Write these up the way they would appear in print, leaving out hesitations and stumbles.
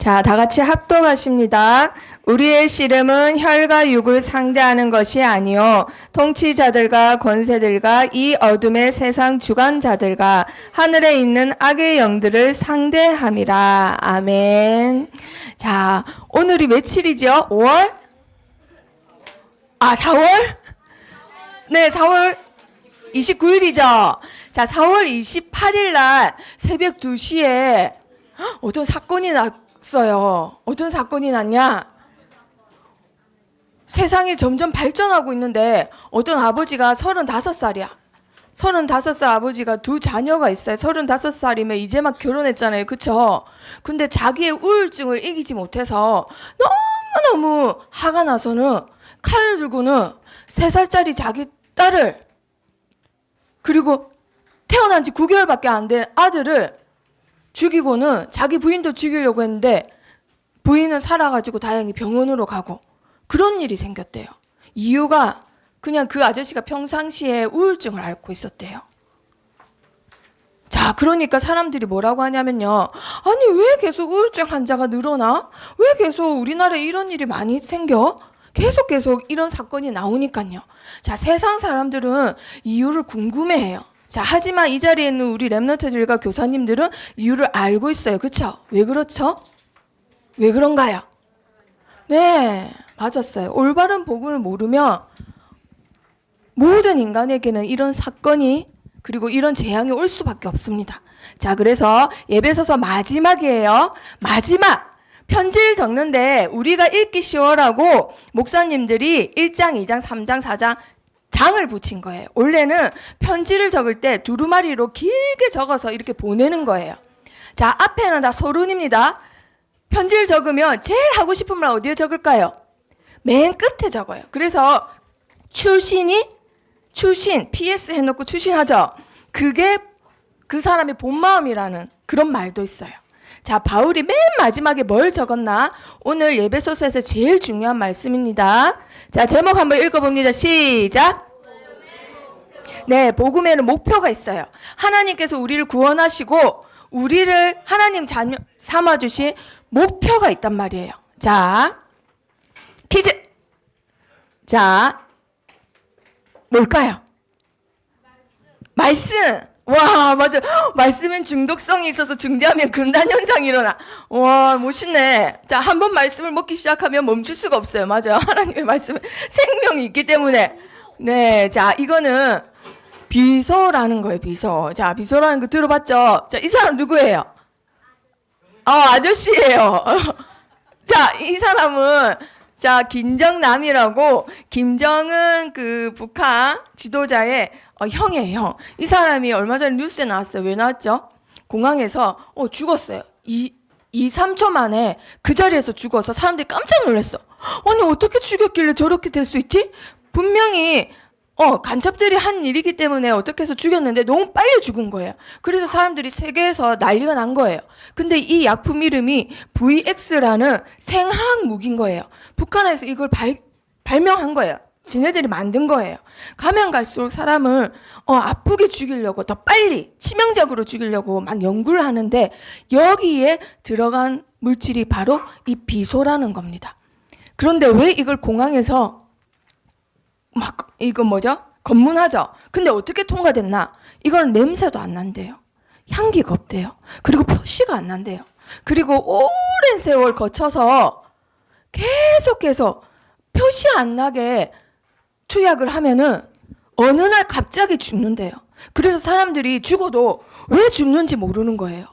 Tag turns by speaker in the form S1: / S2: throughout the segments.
S1: 자, 다 같이 합독하십니다. 우리의 씨름은 혈과 육을 상대하는 것이 아니요 통치자들과 권세들과 이 어둠의 세상 주관자들과 하늘에 있는 악의 영들을 상대함이라. 아멘. 자, 오늘이 며칠이죠? 5월? 4월? 네, 4월 29일이죠. 자, 4월 28일 날 새벽 2시에 어떤 사건이 났어요. 어떤 사건이 났냐? 세상이 점점 발전하고 있는데 어떤 아버지가 35살이야. 35살 아버지가 두 자녀가 있어요. 35살이면 이제 막 결혼했잖아요. 그쵸? 근데 자기의 우울증을 이기지 못해서 너무너무 화가 나서는 칼을 들고는 3살짜리 자기 딸을 그리고 태어난 지 9개월밖에 안 된 아들을 죽이고는 자기 부인도 죽이려고 했는데 부인은 살아가지고 다행히 병원으로 가고 그런 일이 생겼대요. 이유가 그냥 그 아저씨가 평상시에 우울증을 앓고 있었대요. 자, 그러니까 사람들이 뭐라고 하냐면요. 아니, 왜 계속 우울증 환자가 늘어나? 왜 계속 우리나라에 이런 일이 많이 생겨? 계속 이런 사건이 나오니까요. 자, 세상 사람들은 이유를 궁금해해요. 자, 하지만 이 자리에 있는 우리 랩런트들과 교사님들은 이유를 알고 있어요. 그쵸? 왜 그렇죠? 왜 그런가요? 네, 맞았어요. 올바른 복음을 모르면 모든 인간에게는 이런 사건이 그리고 이런 재앙이 올 수밖에 없습니다. 자, 그래서 예배서서 마지막이에요. 마지막! 편지를 적는데 우리가 읽기 쉬워라고 목사님들이 1장, 2장, 3장, 4장 장을 붙인 거예요. 원래는 편지를 적을 때 두루마리로 길게 적어서 이렇게 보내는 거예요. 자, 앞에는 다 서론입니다. 편지를 적으면 제일 하고 싶은 말 어디에 적을까요? 맨 끝에 적어요. 그래서 출신, PS 해놓고 출신하죠. 그게 그 사람의 본 마음이라는 그런 말도 있어요. 자, 바울이 맨 마지막에 뭘 적었나? 오늘 예배소서에서 제일 중요한 말씀입니다. 자, 제목 한번 읽어봅니다. 시작. 네, 복음에는 목표가 있어요. 하나님께서 우리를 구원하시고 우리를 하나님 자녀 삼아주신 목표가 있단 말이에요. 자, 퀴즈. 자, 뭘까요? 말씀. 와, 맞아. 말씀은 중독성이 있어서 중재하면 금단 현상이 일어나. 와, 멋있네. 자, 한번 말씀을 먹기 시작하면 멈출 수가 없어요. 맞아요. 하나님의 말씀은 생명이 있기 때문에. 네, 자, 이거는 비서라는 거예요. 비서. 자, 비서라는 거 들어봤죠? 자, 이 사람 누구예요? 아저씨예요. 자, 이 사람은 자, 김정남이라고 김정은 그 북한 지도자의 형이에요, 형. 이 사람이 얼마 전에 뉴스에 나왔어요. 왜 나왔죠? 공항에서 죽었어요. 3초 만에 그 자리에서 죽어서 사람들이 깜짝 놀랐어. 아니, 어떻게 죽였길래 저렇게 될 수 있지? 분명히 간첩들이 한 일이기 때문에 어떻게 해서 죽였는데 너무 빨리 죽은 거예요. 그래서 사람들이 세계에서 난리가 난 거예요. 근데 이 약품 이름이 VX라는 생화학 무기인 거예요. 북한에서 이걸 발명한 거예요. 지네들이 만든 거예요. 가면 갈수록 사람을 아프게 죽이려고 더 빨리 치명적으로 죽이려고 막 연구를 하는데 여기에 들어간 물질이 바로 이 비소라는 겁니다. 그런데 왜 이걸 공항에서 막 이거 뭐죠? 검문하죠. 근데 어떻게 통과됐나? 이건 냄새도 안 난대요. 향기가 없대요. 그리고 표시가 안 난대요. 그리고 오랜 세월 거쳐서 계속해서 표시 안 나게 투약을 하면은 어느 날 갑자기 죽는데요. 그래서 사람들이 죽어도 왜 죽는지 모르는 거예요.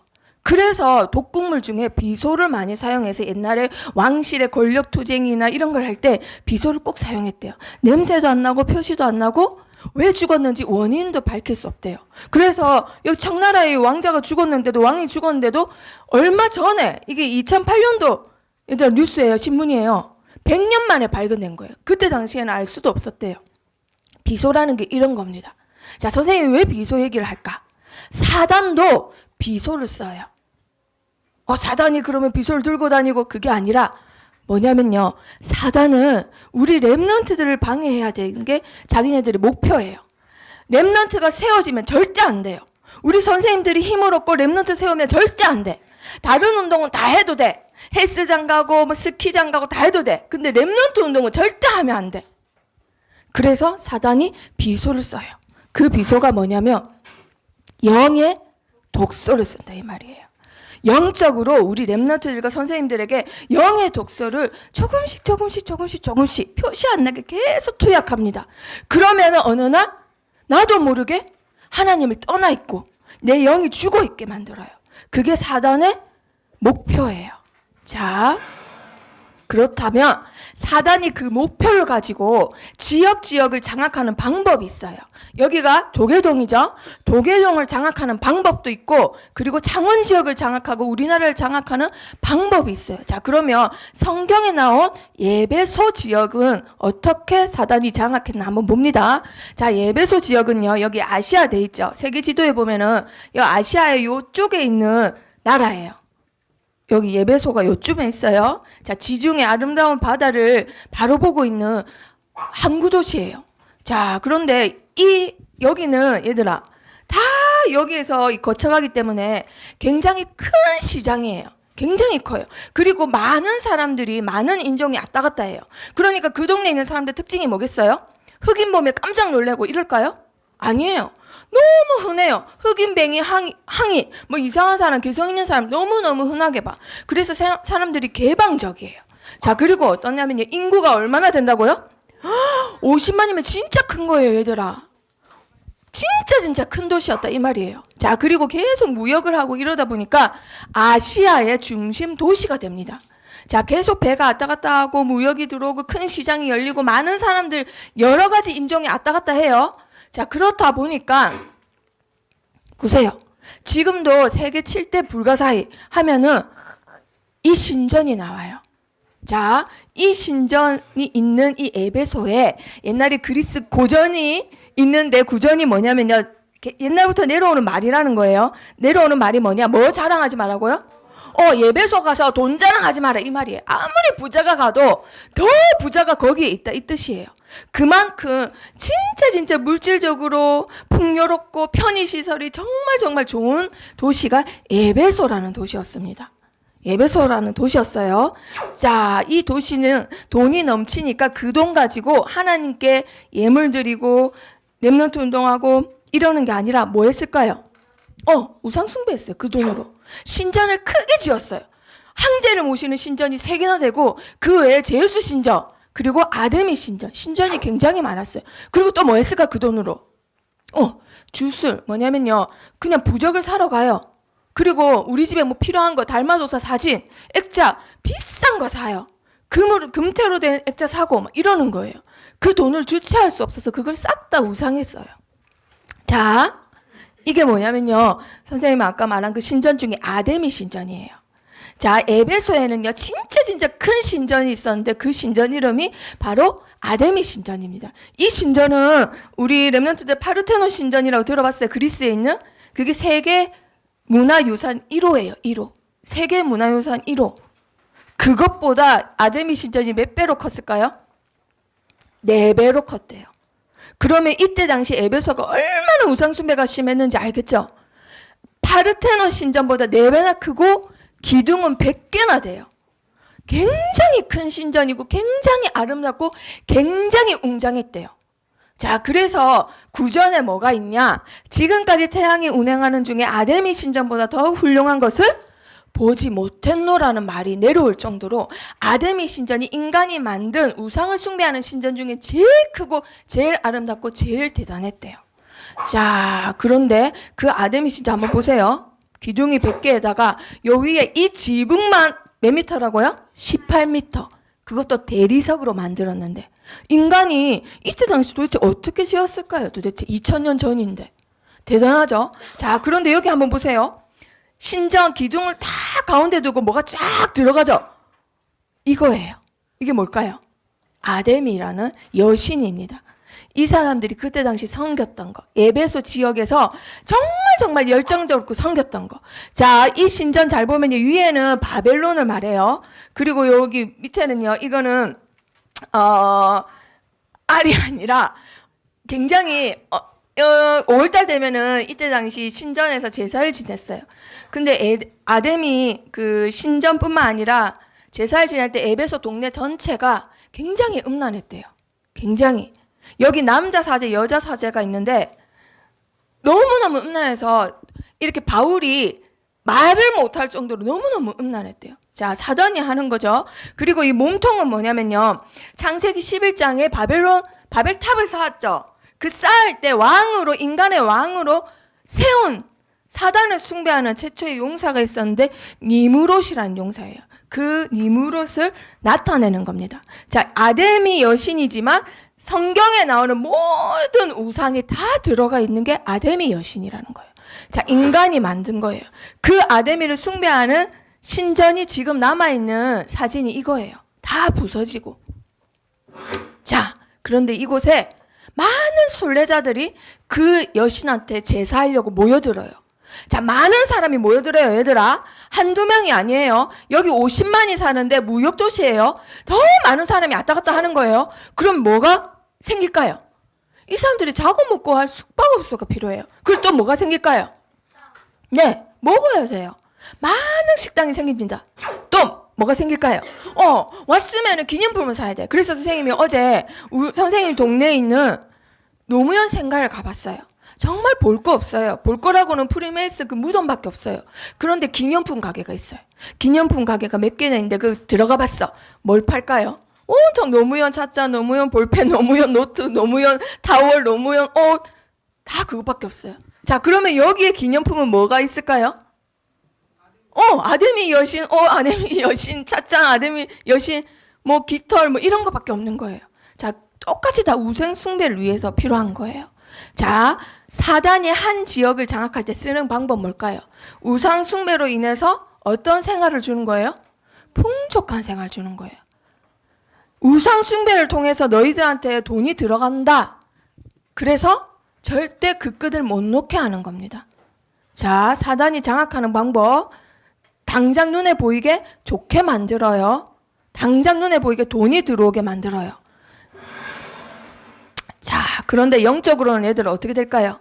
S1: 그래서 독극물 중에 비소를 많이 사용해서 옛날에 왕실의 권력투쟁이나 이런 걸 할 때 비소를 꼭 사용했대요. 냄새도 안 나고 표시도 안 나고 왜 죽었는지 원인도 밝힐 수 없대요. 그래서 여기 청나라의 왕자가 죽었는데도 왕이 죽었는데도 얼마 전에 이게 2008년도 얘들아 뉴스예요. 신문이에요. 100년 만에 발견된 거예요. 그때 당시에는 알 수도 없었대요. 비소라는 게 이런 겁니다. 자, 선생님이 왜 비소 얘기를 할까? 사단도 비소를 써요. 사단이 그러면 비소를 들고 다니고 그게 아니라 뭐냐면요. 사단은 우리 랩런트들을 방해해야 되는 게 자기네들의 목표예요. 랩런트가 세워지면 절대 안 돼요. 우리 선생님들이 힘을 얻고 랩런트 세우면 절대 안 돼. 다른 운동은 다 해도 돼. 헬스장 가고 뭐 스키장 가고 다 해도 돼. 근데 렘넌트 운동은 절대 하면 안 돼. 그래서 사단이 비소를 써요. 그 비소가 뭐냐면 영의 독소를 쓴다 이 말이에요. 영적으로 우리 렘넌트들과 선생님들에게 영의 독소를 조금씩 표시 안 나게 계속 투약합니다. 그러면 어느 날 나도 모르게 하나님을 떠나 있고 내 영이 죽어 있게 만들어요. 그게 사단의 목표예요. 자, 그렇다면 사단이 그 목표를 가지고 지역을 장악하는 방법이 있어요. 여기가 도계동이죠. 도계동을 장악하는 방법도 있고 그리고 창원 지역을 장악하고 우리나라를 장악하는 방법이 있어요. 자, 그러면 성경에 나온 예배소 지역은 어떻게 사단이 장악했나 한번 봅니다. 자, 예배소 지역은요. 여기 아시아 돼 있죠. 세계 지도에 보면은 이 아시아의 요쪽에 있는 나라예요. 여기 예배소가 요쯤에 있어요. 자, 지중해 아름다운 바다를 바로 보고 있는 항구 도시예요. 자, 그런데 여기는 얘들아 다 여기에서 거쳐가기 때문에 굉장히 큰 시장이에요. 굉장히 커요. 그리고 많은 사람들이 많은 인종이 왔다 갔다 해요. 그러니까 그 동네에 있는 사람들 특징이 뭐겠어요? 흑인 보면 깜짝 놀라고 이럴까요? 아니에요. 너무 흔해요. 흑인뱅이, 항이, 뭐 이상한 사람, 개성 있는 사람 너무너무 흔하게 봐. 그래서 사람들이 개방적이에요. 자, 그리고 어떠냐면요. 인구가 얼마나 된다고요? 50만이면 진짜 큰 거예요, 얘들아. 진짜 큰 도시였다 이 말이에요. 자, 그리고 계속 무역을 하고 이러다 보니까 아시아의 중심 도시가 됩니다. 자, 계속 배가 왔다 갔다 하고 무역이 들어오고 큰 시장이 열리고 많은 사람들 여러 가지 인종이 왔다 갔다 해요. 자, 그렇다 보니까 보세요. 지금도 세계 7대 불가사의 하면은 이 신전이 나와요. 자, 이 신전이 있는 이 에베소에 옛날에 그리스 고전이 있는데 구전이 뭐냐면요. 옛날부터 내려오는 말이라는 거예요. 내려오는 말이 뭐냐? 뭐 자랑하지 말라고요? 예배소 가서 돈 자랑하지 마라 이 말이에요. 아무리 부자가 가도 더 부자가 거기에 있다 이 뜻이에요. 그만큼 진짜 물질적으로 풍요롭고 편의시설이 정말 좋은 도시가 에베소라는 도시였습니다. 에베소라는 도시였어요. 자, 이 도시는 돈이 넘치니까 그 돈 가지고 하나님께 예물 드리고 렘넌트 운동하고 이러는 게 아니라 뭐 했을까요? 우상 숭배했어요. 그 돈으로. 신전을 크게 지었어요. 황제를 모시는 신전이 3개나 되고 그 외에 제우스 신전 그리고 아데미 신전이 굉장히 많았어요. 그리고 또 뭐 했을까 그 돈으로? 주술 뭐냐면요. 그냥 부적을 사러 가요. 그리고 우리 집에 뭐 필요한 거 달마도사 사진, 액자 비싼 거 사요. 금태로 된 액자 사고 막 이러는 거예요. 그 돈을 주체할 수 없어서 그걸 싹 다 우상했어요. 자, 이게 뭐냐면요. 선생님이 아까 말한 그 신전 중에 아데미 신전이에요. 자, 에베소에는요. 진짜 큰 신전이 있었는데 그 신전 이름이 바로 아데미 신전입니다. 이 신전은 우리 렘넌트들 파르테논 신전이라고 들어봤어요. 그리스에 있는 그게 세계 문화유산 1호예요. 1호. 세계 문화유산 1호. 그것보다 아데미 신전이 몇 배로 컸을까요? 4배로 컸대요. 그러면 이때 당시 에베소가 얼마나 우상숭배가 심했는지 알겠죠? 파르테논 신전보다 4배나 크고 기둥은 100개나 돼요. 굉장히 큰 신전이고 굉장히 아름답고 굉장히 웅장했대요. 자, 그래서 구전에 뭐가 있냐? 지금까지 태양이 운행하는 중에 아데미 신전보다 더 훌륭한 것을 보지 못했노라는 말이 내려올 정도로 아데미 신전이 인간이 만든 우상을 숭배하는 신전 중에 제일 크고 제일 아름답고 제일 대단했대요. 자, 그런데 그 아데미 신전 한번 보세요. 기둥이 100개에다가 요 위에 이 지붕만 몇 미터라고요? 18미터. 그것도 대리석으로 만들었는데 인간이 이때 당시 도대체 어떻게 지었을까요? 도대체 2000년 전인데. 대단하죠? 자, 그런데 여기 한번 보세요. 신전 기둥을 다 가운데 두고 뭐가 쫙 들어가죠? 이거예요. 이게 뭘까요? 아데미라는 여신입니다. 이 사람들이 그때 당시 섬겼던 거. 에베소 지역에서 정말 열정적으로 섬겼던 거. 자, 이 신전 잘 보면 위에는 바벨론을 말해요. 그리고 여기 밑에는요. 이거는 알이 아니라 굉장히 5월달 되면은 이때 당시 신전에서 제사를 지냈어요. 근데 아담이 그 신전뿐만 아니라 제사를 지낼 때 에베소 동네 전체가 굉장히 음란했대요. 굉장히. 여기 남자 사제, 여자 사제가 있는데 너무너무 음란해서 이렇게 바울이 말을 못할 정도로 너무너무 음란했대요. 자, 사단이 하는 거죠. 그리고 이 몸통은 뭐냐면요. 창세기 11장에 바벨탑을 쌓았죠. 그 쌓을 때 왕으로, 인간의 왕으로 세운 사단을 숭배하는 최초의 용사가 있었는데 니무롯이라는 용사예요. 그 니무롯을 나타내는 겁니다. 자, 아담이 여신이지만 성경에 나오는 모든 우상이 다 들어가 있는 게 아담이 여신이라는 거예요. 자, 인간이 만든 거예요. 그 아담이를 숭배하는 신전이 지금 남아있는 사진이 이거예요. 다 부서지고. 자, 그런데 이곳에 많은 순례자들이 그 여신한테 제사하려고 모여들어요. 자, 많은 사람이 모여들어요, 얘들아. 한두 명이 아니에요. 여기 50만이 사는데 무역도시예요. 더 많은 사람이 왔다 갔다 하는 거예요. 그럼 뭐가 생길까요? 이 사람들이 자고 먹고 할 숙박업소가 필요해요. 그리고 또 뭐가 생길까요? 네, 먹어야 돼요. 많은 식당이 생깁니다. 또 뭐가 생길까요? 왔으면 기념품을 사야 돼. 그래서 선생님이 어제 선생님 동네에 있는 노무현 생가를 가봤어요. 정말 볼 거 없어요. 볼 거라고는 프리메이스 그 무덤밖에 없어요. 그런데 기념품 가게가 있어요. 기념품 가게가 몇 개나 있는데 그 들어가 봤어. 뭘 팔까요? 온통 노무현 차자, 노무현 볼펜, 노무현 노트, 노무현 타월, 노무현 옷, 다 그것밖에 없어요. 자, 그러면 여기에 기념품은 뭐가 있을까요? 아담이 여신, 아담이 여신, 차짱, 아담이 여신, 뭐 깃털, 뭐 이런 거밖에 없는 거예요. 자, 똑같이 다 우상 숭배를 위해서 필요한 거예요. 자, 사단이 한 지역을 장악할 때 쓰는 방법 뭘까요? 우상 숭배로 인해서 어떤 생활을 주는 거예요? 풍족한 생활 주는 거예요. 우상 숭배를 통해서 너희들한테 돈이 들어간다. 그래서 절대 그 끈을 못 놓게 하는 겁니다. 자, 사단이 장악하는 방법. 당장 눈에 보이게 좋게 만들어요. 당장 눈에 보이게 돈이 들어오게 만들어요. 자, 그런데 영적으로는 얘들 어떻게 될까요?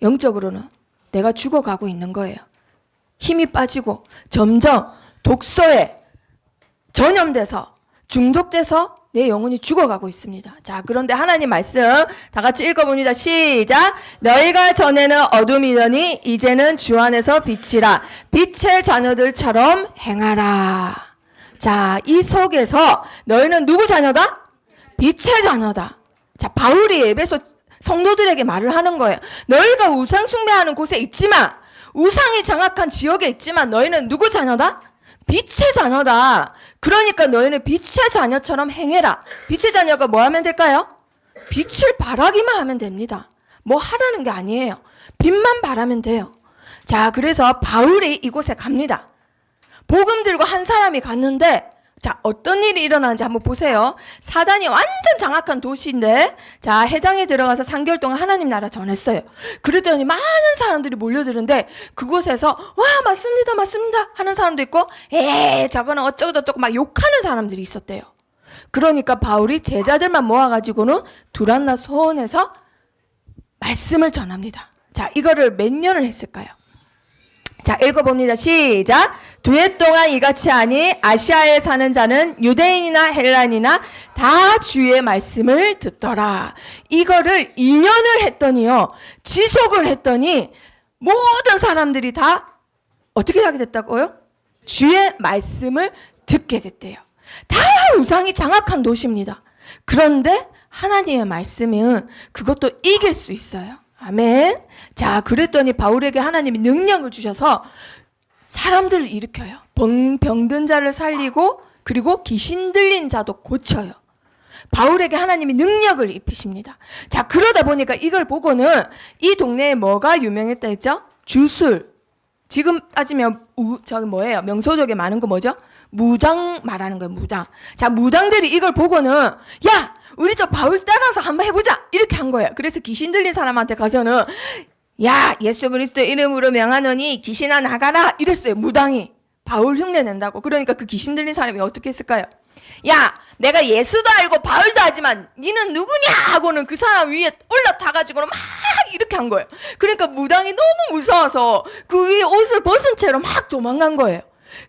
S1: 영적으로는 내가 죽어가고 있는 거예요. 힘이 빠지고 점점 독소에 전염돼서 중독돼서 내 영혼이 죽어가고 있습니다. 자, 그런데 하나님 말씀 다 같이 읽어봅니다. 시작. 너희가 전에는 어둠이더니 이제는 주 안에서 빛이라. 빛의 자녀들처럼 행하라. 자, 이 속에서 너희는 누구 자녀다? 빛의 자녀다. 자, 바울이 에베소 성도들에게 말을 하는 거예요. 너희가 우상 숭배하는 곳에 있지만, 우상이 장악한 지역에 있지만 너희는 누구 자녀다? 빛의 자녀다. 그러니까 너희는 빛의 자녀처럼 행해라. 빛의 자녀가 뭐 하면 될까요? 빛을 발하기만 하면 됩니다. 뭐 하라는 게 아니에요. 빛만 발하면 돼요. 자, 그래서 바울이 이곳에 갑니다. 복음 들고 한 사람이 갔는데, 자, 어떤 일이 일어나는지 한번 보세요. 사단이 완전 장악한 도시인데, 자, 해당에 들어가서 3개월 동안 하나님 나라 전했어요. 그랬더니 많은 사람들이 몰려드는데, 그곳에서, 와, 맞습니다, 맞습니다 하는 사람도 있고, 저거는 어쩌고저쩌고 막 욕하는 사람들이 있었대요. 그러니까 바울이 제자들만 모아가지고는 두란나 소원에서 말씀을 전합니다. 자, 이거를 몇 년을 했을까요? 자, 읽어봅니다. 시작. 2해 동안 이같이 하니 아시아에 사는 자는 유대인이나 헬란이나 다 주의 말씀을 듣더라. 이거를 2년을 했더니요. 지속을 했더니 모든 사람들이 다 어떻게 하게 됐다고요? 주의 말씀을 듣게 됐대요. 다 우상이 장악한 도시입니다. 그런데 하나님의 말씀은 그것도 이길 수 있어요. 아멘. 자, 그랬더니 바울에게 하나님이 능력을 주셔서 사람들을 일으켜요. 병든 자를 살리고 그리고 귀신 들린 자도 고쳐요. 바울에게 하나님이 능력을 입히십니다. 자, 그러다 보니까 이걸 보고는 이 동네에 뭐가 유명했다 했죠? 주술. 지금 따지면 저기 뭐예요? 명소적에 많은 거 뭐죠? 무당 말하는 거예요. 무당. 자, 무당들이 이걸 보고는 야, 우리 저 바울 따라서 한번 해보자 이렇게 한 거예요. 그래서 귀신 들린 사람한테 가서는 야, 예수 그리스도 이름으로 명하노니 귀신아 나가라 이랬어요. 무당이 바울 흉내 낸다고. 그러니까 그 귀신 들린 사람이 어떻게 했을까요? 야, 내가 예수도 알고 바울도 하지만 니는 누구냐 하고는 그 사람 위에 올라타가지고는 막 이렇게 한 거예요. 그러니까 무당이 너무 무서워서 그 위에 옷을 벗은 채로 막 도망간 거예요.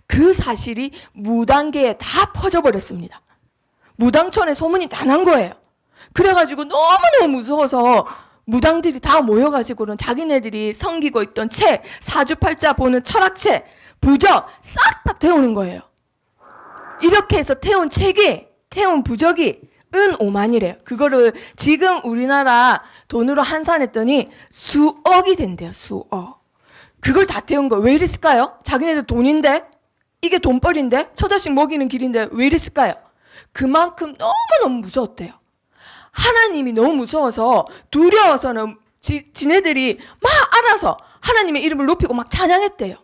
S1: 그 사실이 무당계에 다 퍼져버렸습니다. 무당촌에 소문이 다 난 거예요. 그래가지고 너무너무 무서워서 무당들이 다 모여가지고는 자기네들이 섬기고 있던 책, 사주팔자 보는 철학책, 부적 싹 다 태우는 거예요. 이렇게 해서 태운 책이, 태운 부적이 은 5만이래요. 그거를 지금 우리나라 돈으로 환산했더니 수억이 된대요. 수억. 그걸 다 태운 거 왜 이랬을까요? 자기네들 돈인데? 이게 돈벌인데? 처자식 먹이는 길인데 왜 이랬을까요? 그만큼 너무너무 무서웠대요. 하나님이 너무 무서워서 두려워서는 지네들이 막 알아서 하나님의 이름을 높이고 막 찬양했대요.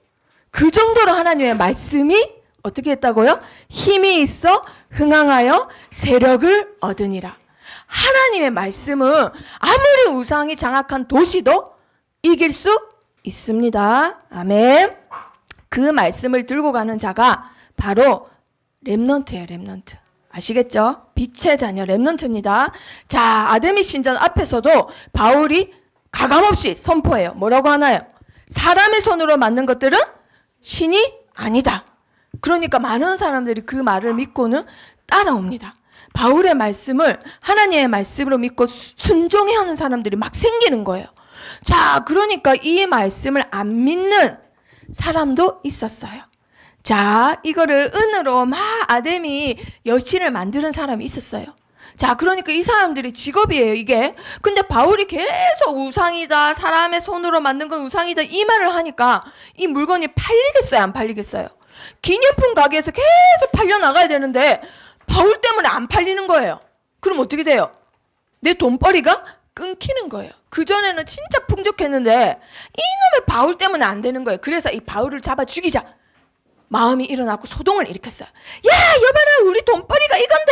S1: 그 정도로 하나님의 말씀이 어떻게 했다고요? 힘이 있어 흥황하여 세력을 얻으니라. 하나님의 말씀은 아무리 우상이 장악한 도시도 이길 수 있습니다. 아멘. 그 말씀을 들고 가는 자가 바로 렘넌트예요. 렘넌트. 아시겠죠? 빛의 자녀 렘넌트입니다. 자, 아데미 신전 앞에서도 바울이 가감없이 선포해요. 뭐라고 하나요? 사람의 손으로 만든 것들은 신이 아니다. 그러니까 많은 사람들이 그 말을 믿고는 따라옵니다. 바울의 말씀을 하나님의 말씀으로 믿고 순종해야 하는 사람들이 막 생기는 거예요. 자, 그러니까 이 말씀을 안 믿는 사람도 있었어요. 자, 이거를 은으로 막 아데미 여신을 만드는 사람이 있었어요. 자, 그러니까 이 사람들이 직업이에요, 이게. 근데 바울이 계속 우상이다, 사람의 손으로 만든 건 우상이다, 이 말을 하니까 이 물건이 팔리겠어요, 안 팔리겠어요? 기념품 가게에서 계속 팔려나가야 되는데 바울 때문에 안 팔리는 거예요. 그럼 어떻게 돼요? 내 돈벌이가 끊기는 거예요. 그전에는 진짜 풍족했는데 이놈의 바울 때문에 안 되는 거예요. 그래서 이 바울을 잡아 죽이자 마음이 일어나고 소동을 일으켰어요. 야, 여봐라, 우리 돈벌이가 이건데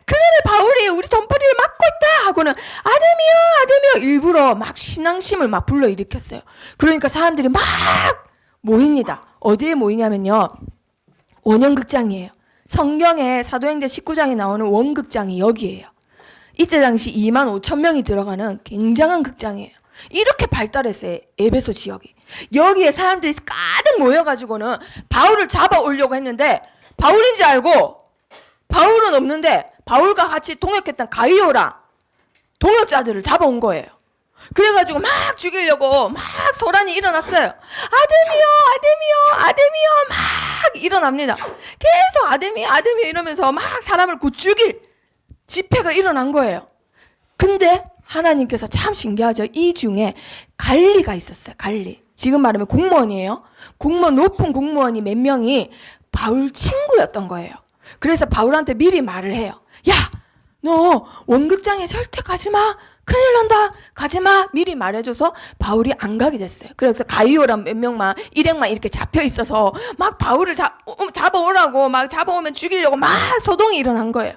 S1: 그놈의 바울이 우리 돈벌이를 막고 있다 하고는 아데미여 일부러 막 신앙심을 막 불러일으켰어요. 그러니까 사람들이 막 모입니다. 어디에 모이냐면요, 원형극장이에요. 성경에 사도행전 19장에 나오는 원극장이 여기예요. 이때 당시 25,000명이 들어가는 굉장한 극장이에요. 이렇게 발달했어요, 에베소 지역이. 여기에 사람들이 가득 모여가지고는 바울을 잡아오려고 했는데 바울인지 알고 바울은 없는데 바울과 같이 동역했던 가이오랑 동역자들을 잡아온 거예요. 그래가지고 막 죽이려고 막 소란이 일어났어요. 아데미요 막 일어납니다. 계속 아데미요 이러면서 막 사람을 곧 죽일 집회가 일어난 거예요. 근데 하나님께서 참 신기하죠. 이 중에 갈리가 있었어요. 갈리. 지금 말하면 공무원이에요. 공무원, 높은 공무원이 몇 명이 바울 친구였던 거예요. 그래서 바울한테 미리 말을 해요. 야, 너 원극장에 절대 가지 마. 큰일 난다. 가지 마. 미리 말해줘서 바울이 안 가게 됐어요. 그래서 가이오랑 몇 명만, 일행만 이렇게 잡혀 있어서 막 바울을 잡아오라고, 막 잡아오면 죽이려고 막 소동이 일어난 거예요.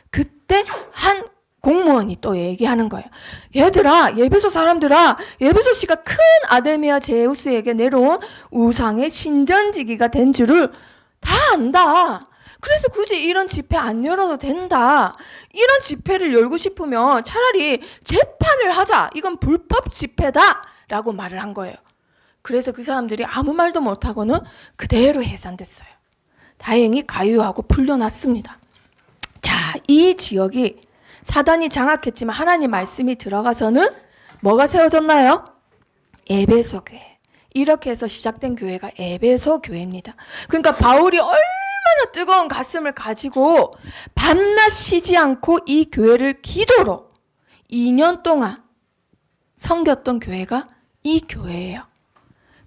S1: 그때 한 공무원이 또 얘기하는 거예요. 얘들아, 예배소 사람들아, 예배소씨가 큰 아데미아 제우스에게 내려온 우상의 신전지기가 된 줄을 다 안다. 그래서 굳이 이런 집회 안 열어도 된다. 이런 집회를 열고 싶으면 차라리 재판을 하자. 이건 불법 집회다. 라고 말을 한 거예요. 그래서 그 사람들이 아무 말도 못하고는 그대로 해산됐어요. 다행히 가유하고 풀려났습니다. 자, 이 지역이 사단이 장악했지만 하나님 말씀이 들어가서는 뭐가 세워졌나요? 에베소 교회. 이렇게 해서 시작된 교회가 에베소 교회입니다. 그러니까 바울이 얼마나 뜨거운 가슴을 가지고 밤낮 쉬지 않고 이 교회를 기도로 2년 동안 섬겼던 교회가 이 교회예요.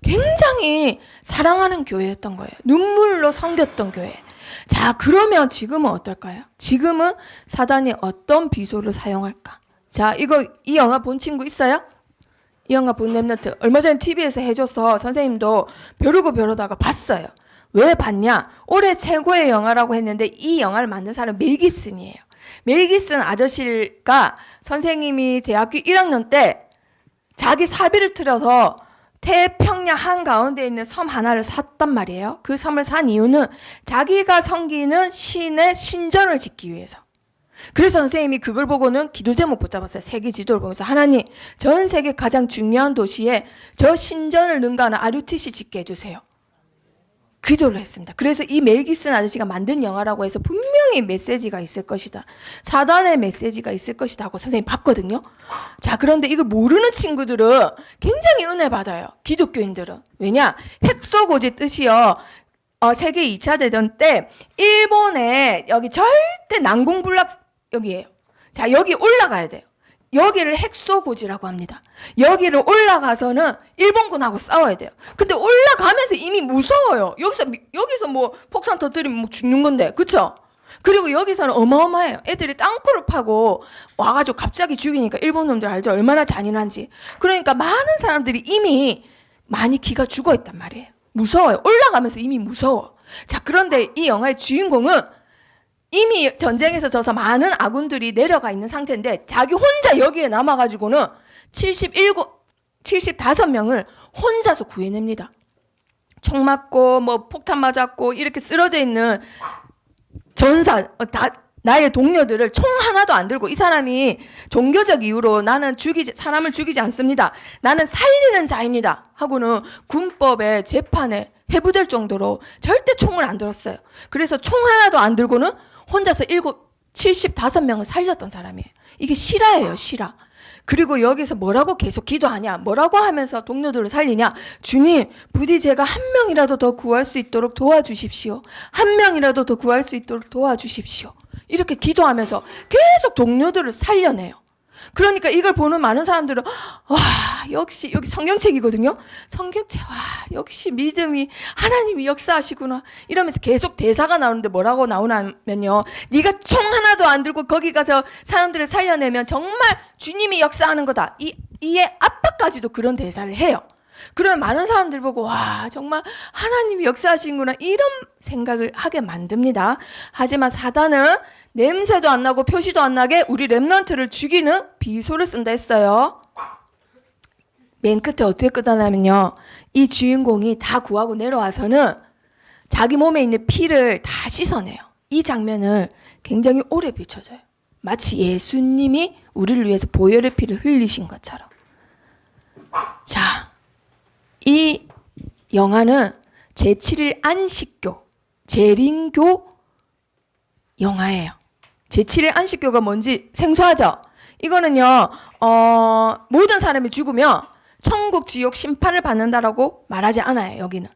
S1: 굉장히 사랑하는 교회였던 거예요. 눈물로 섬겼던 교회. 자, 그러면 지금은 어떨까요? 지금은 사단이 어떤 비소를 사용할까? 자, 이 영화 본 친구 있어요? 이 영화 본 렘넌트. 얼마 전에 TV에서 해줘서 선생님도 벼르다가 봤어요. 왜 봤냐? 올해 최고의 영화라고 했는데 이 영화를 만든 사람은 멜 깁슨이에요. 멜 깁슨 아저씨가 선생님이 대학교 1학년 때 자기 사비를 틀어서 태평양 한가운데 있는 섬 하나를 샀단 말이에요. 그 섬을 산 이유는 자기가 섬기는 신의 신전을 짓기 위해서. 그래서 선생님이 그걸 보고는 기도 제목 붙잡았어요. 세계 지도를 보면서 하나님, 전 세계 가장 중요한 도시에 저 신전을 능가하는 RUTC 짓게 해주세요. 기도를 했습니다. 그래서 이 멜 깁슨 아저씨가 만든 영화라고 해서 분명히 메시지가 있을 것이다. 사단의 메시지가 있을 것이다 하고 선생님이 봤거든요. 자, 그런데 이걸 모르는 친구들은 굉장히 은혜 받아요. 기독교인들은. 왜냐? 핵소고지 뜻이요. 세계 2차 대전 때 일본에 여기 절대 난공불락 여기예요. 자, 여기 올라가야 돼요. 여기를 핵소고지라고 합니다. 여기를 올라가서는 일본군하고 싸워야 돼요. 근데 올라가면서 이미 무서워요. 여기서 뭐 폭탄 터뜨리면 뭐 죽는 건데, 그쵸? 그리고 여기서는 어마어마해요. 애들이 땅굴을 파고 와가지고 갑자기 죽이니까 일본 놈들 알죠? 얼마나 잔인한지. 그러니까 많은 사람들이 이미 많이 기가 죽어 있단 말이에요. 무서워요. 올라가면서 이미 무서워. 자, 그런데 이 영화의 주인공은 이미 전쟁에서 져서 많은 아군들이 내려가 있는 상태인데 자기 혼자 여기에 남아가지고는 75명을 혼자서 구해냅니다. 총 맞고 뭐 폭탄 맞았고 이렇게 쓰러져 있는 전사 나의 동료들을 총 하나도 안 들고, 이 사람이 종교적 이유로 나는 사람을 죽이지 않습니다, 나는 살리는 자입니다 하고는 군법의 재판에 해부될 정도로 절대 총을 안 들었어요. 그래서 총 하나도 안 들고는 혼자서 75명을 살렸던 사람이에요. 이게 실화예요, 실화. 그리고 여기서 뭐라고 계속 기도하냐, 뭐라고 하면서 동료들을 살리냐. 주님, 부디 제가 한 명이라도 더 구할 수 있도록 도와주십시오. 한 명이라도 더 구할 수 있도록 도와주십시오. 이렇게 기도하면서 계속 동료들을 살려내요. 그러니까 이걸 보는 많은 사람들은 와, 역시 여기 성경책이거든요. 성경책, 와, 역시 믿음이 하나님이 역사하시구나 이러면서 계속 대사가 나오는데 뭐라고 나오냐면요, 네가 총 하나도 안 들고 거기 가서 사람들을 살려내면 정말 주님이 역사하는 거다, 이에 압박까지도 그런 대사를 해요. 그러면 많은 사람들 보고 와, 정말 하나님이 역사하시는구나 이런 생각을 하게 만듭니다. 하지만 사단은 냄새도 안 나고 표시도 안 나게 우리 렘넌트를 죽이는 비소를 쓴다 했어요. 맨 끝에 어떻게 끝나냐면요, 이 주인공이 다 구하고 내려와서는 자기 몸에 있는 피를 다 씻어내요. 이 장면을 굉장히 오래 비춰줘요. 마치 예수님이 우리를 위해서 보혈의 피를 흘리신 것처럼. 자, 이 영화는 제7일 안식교, 재림교 영화예요. 제7일 안식교가 뭔지 생소하죠? 이거는요, 모든 사람이 죽으면 천국, 지옥 심판을 받는다라고 말하지 않아요. 여기는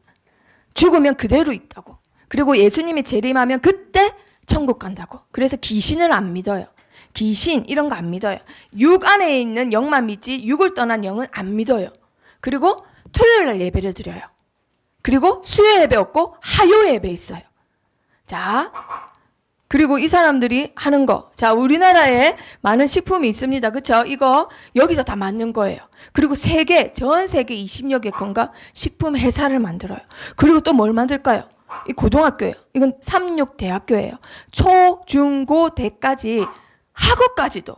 S1: 죽으면 그대로 있다고. 그리고 예수님이 재림하면 그때 천국 간다고. 그래서 귀신을 안 믿어요. 귀신 이런 거 안 믿어요. 육 안에 있는 영만 믿지 육을 떠난 영은 안 믿어요. 그리고 토요일날 예배를 드려요. 그리고 수요 예배 없고 화요 예배 있어요. 자, 그리고 이 사람들이 하는 거, 자, 우리나라에 많은 식품이 있습니다. 그쵸? 이거 여기서 다 만든 거예요. 그리고 전 세계 20여 개 건가 식품 회사를 만들어요. 그리고 또 뭘 만들까요? 이 고등학교예요. 이건 삼육대학교예요. 초, 중, 고, 대까지 학업까지도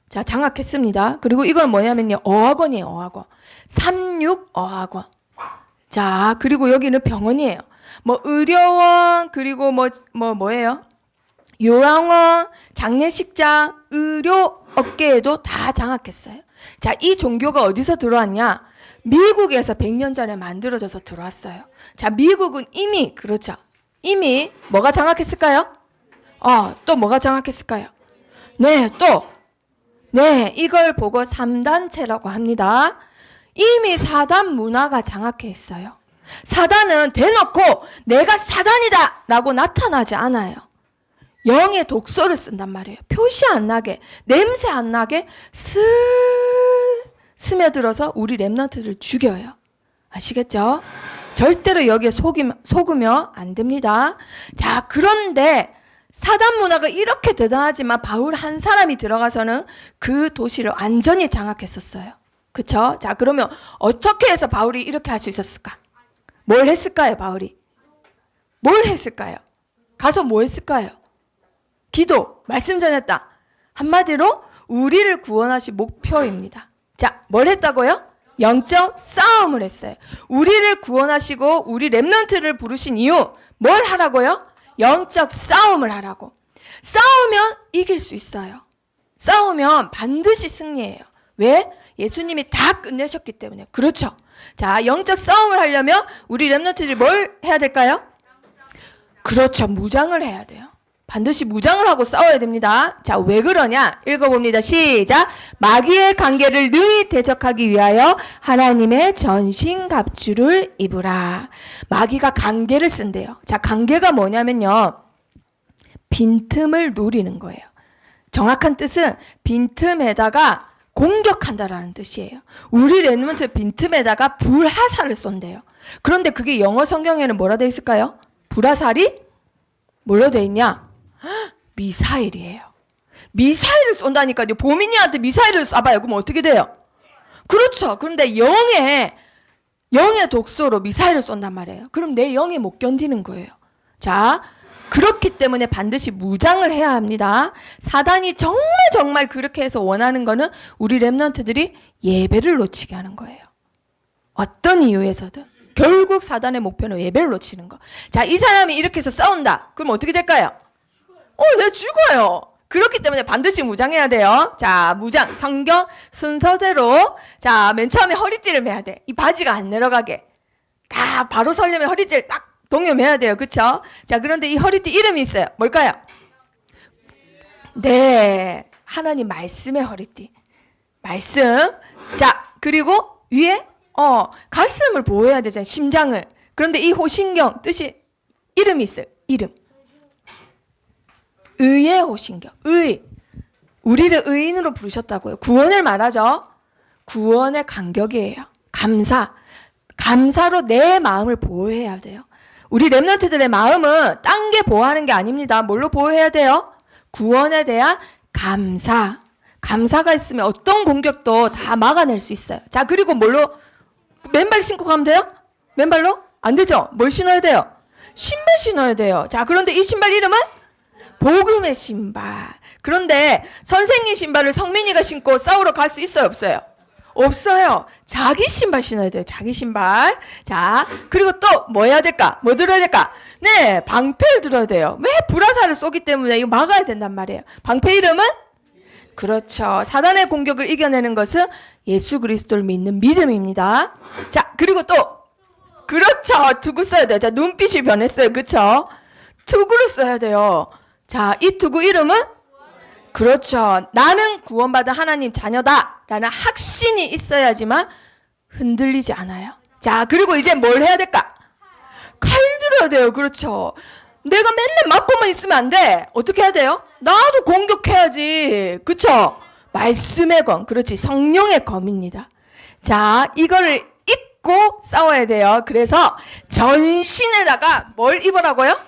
S1: 자 장악했습니다. 그리고 이건 뭐냐면요, 어학원이에요. 어학원. 삼육어학원. 자, 그리고 여기는 병원이에요. 뭐 의료원, 그리고 뭐예요? 요양원, 장례식장, 의료 업계에도 다 장악했어요. 자, 이 종교가 어디서 들어왔냐? 미국에서 100년 전에 만들어져서 들어왔어요. 자, 미국은 이미, 그렇죠, 이미 뭐가 장악했을까요? 또 뭐가 장악했을까요? 네, 이걸 보고 3단체라고 합니다. 이미 사단 문화가 장악해 있어요. 사단은 대놓고 내가 사단이다 라고 나타나지 않아요. 영의 독소를 쓴단 말이에요. 표시 안 나게, 냄새 안 나게 스며들어서 우리 렘넌트를 죽여요. 아시겠죠? 절대로 여기에 속으면 안 됩니다. 자, 그런데 사단 문화가 이렇게 대단하지만 바울 한 사람이 들어가서는 그 도시를 완전히 장악했었어요. 그쵸? 자, 그러면 어떻게 해서 바울이 이렇게 할 수 있었을까? 뭘 했을까요, 바울이? 뭘 했을까요? 가서 뭐 했을까요? 기도, 말씀 전했다. 한마디로 우리를 구원하신 목표입니다. 자, 뭘 했다고요? 영적 싸움을 했어요. 우리를 구원하시고 우리 렘넌트를 부르신 이유, 뭘 하라고요? 영적 싸움을 하라고. 싸우면 이길 수 있어요. 싸우면 반드시 승리해요. 왜? 예수님이 다 끝내셨기 때문에. 그렇죠. 자, 영적 싸움을 하려면 우리 렘넌트들이 뭘 해야 될까요? 그렇죠. 무장을 해야 돼요. 반드시 무장을 하고 싸워야 됩니다. 자, 왜 그러냐? 읽어봅니다. 시작. 마귀의 관계를 능히 대적하기 위하여 하나님의 전신갑주를 입으라. 마귀가 관계를 쓴대요. 자, 관계가 뭐냐면요, 빈틈을 노리는 거예요. 정확한 뜻은 빈틈에다가 공격한다라는 뜻이에요. 우리 렘넌트 빈틈에다가 불화살을 쏜대요. 그런데 그게 영어 성경에는 뭐라 되어 있을까요? 불화살이 뭘로 되어 있냐? 미사일이에요. 미사일을 쏜다니까요. 보민이한테 미사일을 쏴봐요. 그럼 어떻게 돼요? 그렇죠. 그런데 영의 독소로 미사일을 쏜단 말이에요. 그럼 내 영이 못 견디는 거예요. 자, 그렇기 때문에 반드시 무장을 해야 합니다. 사단이 정말 그렇게 해서 원하는 거는 우리 렘넌트들이 예배를 놓치게 하는 거예요. 어떤 이유에서든. 결국 사단의 목표는 예배를 놓치는 거. 자, 이 사람이 이렇게 해서 싸운다. 그럼 어떻게 될까요? 내가 죽어요. 그렇기 때문에 반드시 무장해야 돼요. 자, 무장. 성경 순서대로. 자, 맨 처음에 허리띠를 매야 돼. 이 바지가 안 내려가게. 다 바로 서려면 허리띠를 딱 동여매야 돼요. 그쵸? 자, 그런데 이 허리띠 이름이 있어요. 뭘까요? 네. 하나님 말씀의 허리띠. 말씀. 자, 그리고 위에 가슴을 보호해야 되잖아요. 심장을. 그런데 이 호신경 뜻이 이름이 있어요. 이름. 의의 호신경. 의. 우리를 의인으로 부르셨다고요. 구원을 말하죠. 구원의 간격이에요. 감사. 감사로 내 마음을 보호해야 돼요. 우리 렘넌트들의 마음은 딴 게 보호하는 게 아닙니다. 뭘로 보호해야 돼요? 구원에 대한 감사. 감사가 있으면 어떤 공격도 다 막아낼 수 있어요. 자, 그리고 뭘로? 맨발 신고 가면 돼요? 맨발로? 안 되죠? 뭘 신어야 돼요? 신발 신어야 돼요. 자, 그런데 이 신발 이름은? 복음의 신발. 그런데 선생님 신발을 성민이가 신고 싸우러 갈 수 있어요? 없어요? 없어요. 자기 신발 신어야 돼요. 자기 신발. 자, 그리고 또 뭐 해야 될까? 뭐 들어야 될까? 네, 방패를 들어야 돼요. 왜? 불화살을 쏘기 때문에 이거 막아야 된단 말이에요. 방패 이름은? 그렇죠. 사단의 공격을 이겨내는 것은 예수 그리스도를 믿는 믿음입니다. 자, 그리고 또 그렇죠. 투구 써야 돼요. 자, 눈빛이 변했어요. 그렇죠? 투구를 써야 돼요. 자, 이 투구 이름은? 그렇죠. 나는 구원받은 하나님 자녀다 라는 확신이 있어야지만 흔들리지 않아요. 자, 그리고 이제 뭘 해야 될까? 칼 들어야 돼요. 그렇죠. 내가 맨날 맞고만 있으면 안 돼. 어떻게 해야 돼요? 나도 공격해야지. 그쵸? 말씀의 검. 그렇지. 성령의 검입니다. 자, 이거를 입고 싸워야 돼요. 그래서 전신에다가 뭘 입으라고요?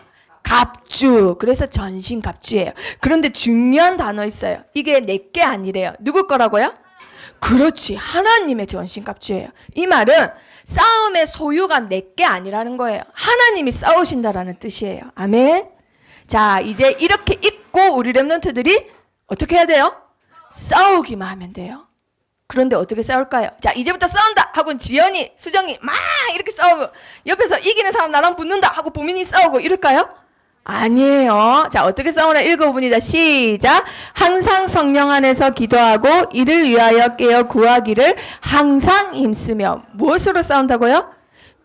S1: 갑주. 그래서 전신 갑주예요. 그런데 중요한 단어 있어요. 이게 내게 아니래요. 누구 거라고요? 그렇지. 하나님의 전신 갑주예요. 이 말은 싸움의 소유가 내게 아니라는 거예요. 하나님이 싸우신다라는 뜻이에요. 아멘. 자, 이제 이렇게 입고 우리 렘넌트들이 어떻게 해야 돼요? 싸우기만 하면 돼요. 그런데 어떻게 싸울까요? 자, 이제부터 싸운다 하고 지연이, 수정이 막 이렇게 싸우고 옆에서 이기는 사람 나랑 붙는다 하고 보민이 싸우고 이럴까요? 아니에요. 자, 어떻게 싸우나 읽어봅니다. 시작. 항상 성령 안에서 기도하고 이를 위하여 깨어 구하기를 항상 힘쓰며. 무엇으로 싸운다고요?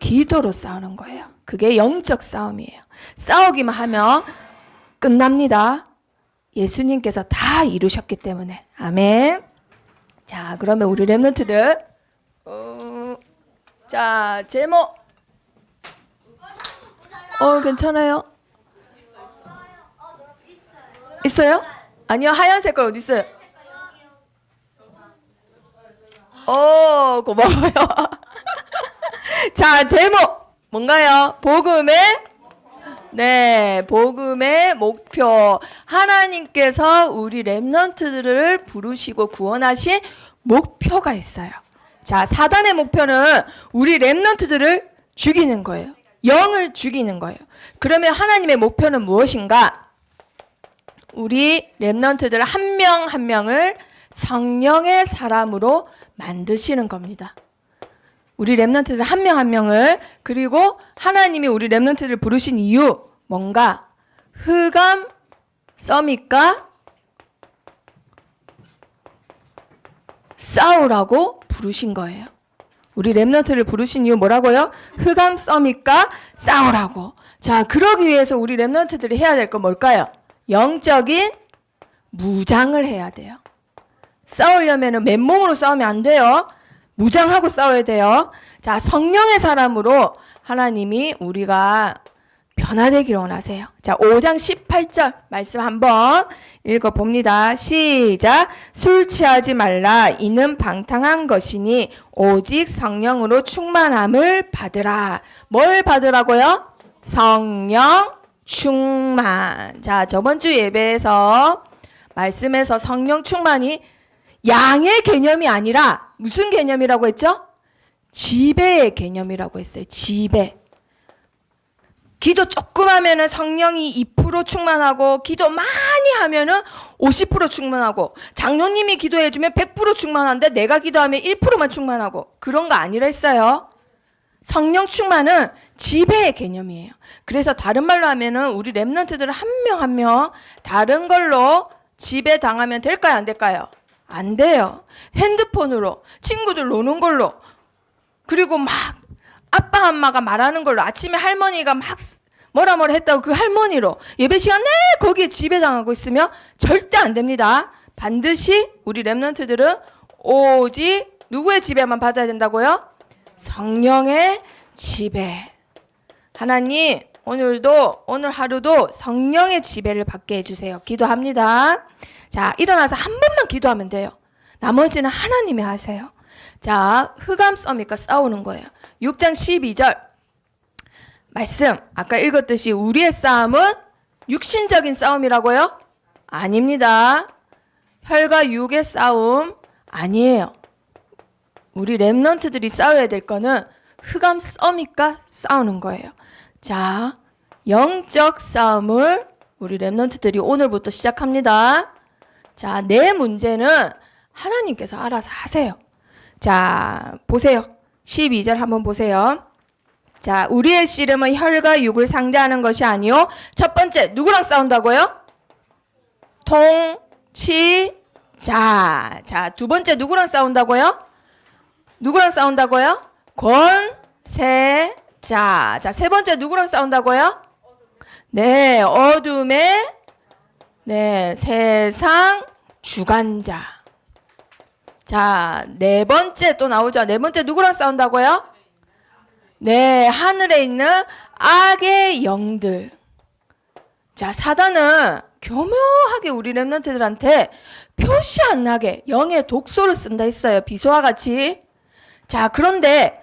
S1: 기도로 싸우는 거예요. 그게 영적 싸움이에요. 싸우기만 하면 끝납니다. 예수님께서 다 이루셨기 때문에. 아멘. 자, 그러면 우리 렘넌트들 자, 제목 괜찮아요? 있어요? 아니요, 하얀 색깔 어디 있어요? 고마워요. 자, 제목 뭔가요? 복음의 목표. 하나님께서 우리 렘넌트들을 부르시고 구원하신 목표가 있어요. 자, 사단의 목표는 우리 렘넌트들을 죽이는 거예요. 영을 죽이는 거예요. 그러면 하나님의 목표는 무엇인가? 우리 렘넌트들 한 명 한 명을 성령의 사람으로 만드시는 겁니다. 우리 렘넌트들 한 명 한 명을. 그리고 하나님이 우리 렘넌트들을 부르신 이유 뭔가? 흑암 써미까 싸우라고 부르신 거예요. 우리 렘넌트를 부르신 이유 뭐라고요? 흑암 써미까 싸우라고. 자, 그러기 위해서 우리 렘넌트들이 해야 될 건 뭘까요? 영적인 무장을 해야 돼요. 싸우려면 맨몸으로 싸우면 안 돼요. 무장하고 싸워야 돼요. 자, 성령의 사람으로 하나님이 우리가 변화되기를 원하세요. 자, 5장 18절 말씀 한번 읽어봅니다. 시작. 술 취하지 말라. 이는 방탕한 것이니 오직 성령으로 충만함을 받으라. 뭘 받으라고요? 성령 충만. 자, 저번 주 예배에서 말씀에서 성령 충만이 양의 개념이 아니라 무슨 개념이라고 했죠? 지배의 개념이라고 했어요. 지배. 기도 조금 하면은 성령이 2% 충만하고, 기도 많이 하면은 50% 충만하고, 장로님이 기도해주면 100% 충만한데 내가 기도하면 1%만 충만하고, 그런 거 아니라 했어요. 성령 충만은 지배의 개념이에요. 그래서 다른 말로 하면은 우리 렘넌트들 한 명 한 명 다른 걸로 지배 당하면 될까요? 안 될까요? 안 돼요. 핸드폰으로, 친구들 노는 걸로, 그리고 막 아빠 엄마가 말하는 걸로, 아침에 할머니가 막 뭐라 했다고 그 할머니로 예배 시간 내 거기에 지배당하고 있으면 절대 안 됩니다. 반드시 우리 렘넌트들은 오직 누구의 지배만 받아야 된다고요? 성령의 지배. 하나님, 오늘 하루도 성령의 지배를 받게 해주세요. 기도합니다. 자, 일어나서 한 번만 기도하면 돼요. 나머지는 하나님이 하세요. 자, 흑암 써미까 싸우는 거예요. 6장 12절 말씀 아까 읽었듯이 우리의 싸움은 육신적인 싸움이라고요? 아닙니다. 혈과 육의 싸움 아니에요. 우리 렘넌트들이 싸워야 될 거는 흑암 써미까 싸우는 거예요. 자, 영적 싸움을 우리 렘넌트들이 오늘부터 시작합니다. 자, 내 문제는 하나님께서 알아서 하세요. 자, 보세요. 12절 한번 보세요. 자, 우리의 씨름은 혈과 육을 상대하는 것이 아니요. 첫 번째, 누구랑 싸운다고요? 통치자. 자, 두 번째, 누구랑 싸운다고요? 누구랑 싸운다고요? 권세자. 자, 세 번째, 누구랑 싸운다고요? 네, 어둠의 세상 주관자. 자, 네 번째 또 나오죠. 네 번째 누구랑 싸운다고요? 네, 하늘에 있는 악의 영들. 자, 사단은 교묘하게 우리 렘넌트들한테 표시 안 나게 영의 독소를 쓴다 했어요. 비소와 같이. 자, 그런데